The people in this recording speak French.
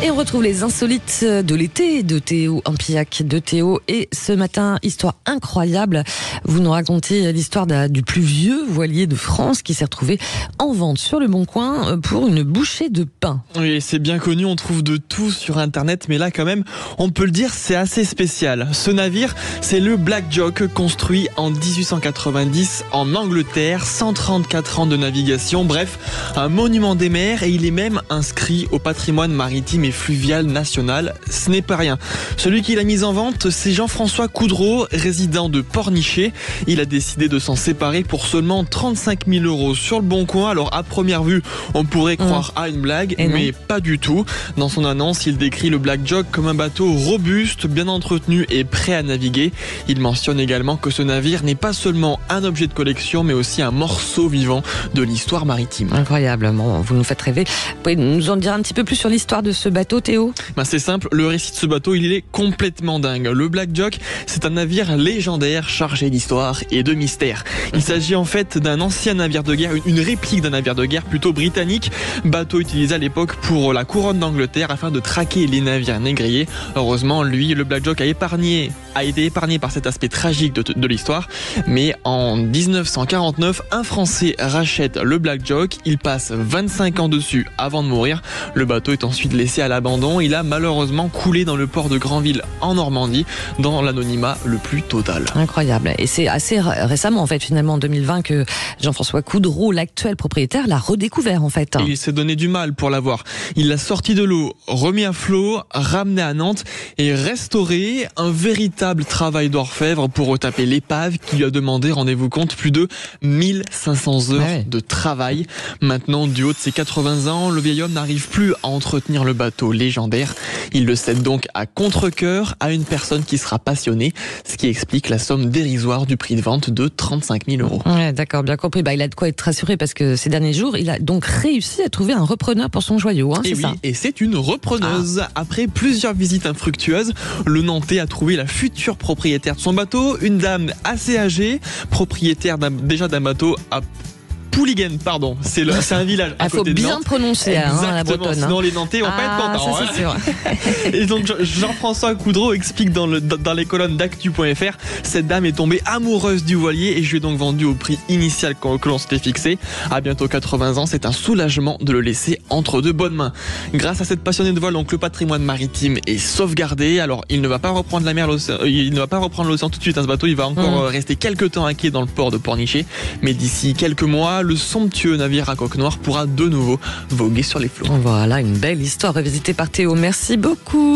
Et on retrouve les insolites de l'été de Théo Ampillac de Théo. Et ce matin, histoire incroyable, vous nous racontez l'histoire du plus vieux voilier de France qui s'est retrouvé en vente sur le Bon Coin pour une bouchée de pain. Oui, c'est bien connu, on trouve de tout sur internet, mais là quand même, on peut le dire, c'est assez spécial. Ce navire, c'est le Black Jock, construit en 1890 en Angleterre, 134 ans de navigation, bref, un monument des mers, et il est même inscrit au patrimoine maritime et fluvial national. Ce n'est pas rien. Celui qui l'a mis en vente, c'est Jean-François Coudreau, résident de Pornichet. Il a décidé de s'en séparer pour seulement 35 000 € sur le Bon Coin. Alors à première vue, on pourrait croire à une blague, mais pas du tout. Dans son annonce, il décrit le Black Jock comme un bateau robuste, bien entretenu et prêt à naviguer. Il mentionne également que ce navire n'est pas seulement un objet de collection, mais aussi un morceau vivant de l'histoire maritime. Incroyable, bon, vous nous faites rêver. Vous pouvez nous en dire un petit peu plus sur l'histoire de ce bateau, Théo ? C'est simple, le récit de ce bateau, il est complètement dingue. Le Black Jock, c'est un navire légendaire chargé d'histoire et de mystère. Il s'agit en fait d'un ancien navire de guerre, une réplique d'un navire de guerre plutôt britannique, bateau utilisé à l'époque pour la couronne d'Angleterre afin de traquer les navires négriers. Heureusement, lui, le Black Jock a été épargné par cet aspect tragique de l'histoire. Mais en 1949, un Français rachète le Black Jock. Il passe 25 ans dessus avant de mourir. Le bateau est ensuite laissé à l'abandon. Il a malheureusement coulé dans le port de Granville en Normandie, dans l'anonymat le plus total. Incroyable. Et c'est assez récemment, en fait, finalement, en 2020, que Jean-François Coudreau, l'actuel propriétaire, l'a redécouvert, en fait. Et il s'est donné du mal pour l'avoir. Il l'a sorti de l'eau, remis à flot, ramené à Nantes et restauré. Un véritable travail d'orfèvre pour retaper l'épave qui lui a demandé, rendez-vous compte, plus de 1500 heures de travail. Maintenant, du haut de ses 80 ans, le vieil homme n'arrive plus à entretenir le bateau légendaire. Il le cède donc à contre-cœur à une personne qui sera passionnée, ce qui explique la somme dérisoire du prix de vente de 35 000 €. Ouais, d'accord, bien compris. Il a de quoi être rassuré parce que ces derniers jours, il a donc réussi à trouver un repreneur pour son joyau. Et c'est oui, ça. et c'est une repreneuse. Après plusieurs visites infructueuses, le Nantais a trouvé la future propriétaire de son bateau, une dame assez âgée, propriétaire déjà d'un bateau à Pouliguen, pardon, c'est un village à côté de Nantes. Il faut bien prononcer la bretonne. Sinon les Nantais vont pas être contents. Ça, c'est sûr. Et donc Jean-François Coudreau explique dans les colonnes d'actu.fr, cette dame est tombée amoureuse du voilier et je lui ai donc vendu au prix initial que l'on s'était fixé. À bientôt 80 ans, c'est un soulagement de le laisser entre de bonnes mains. Grâce à cette passionnée de voile, donc le patrimoine maritime est sauvegardé. Alors il ne va pas reprendre l'océan tout de suite, ce bateau, il va encore rester quelques temps à quai dans le port de Pornichet, mais d'ici quelques mois, le somptueux navire à coque noire pourra de nouveau voguer sur les flots. Voilà, une belle histoire revisitée par Théo. Merci beaucoup.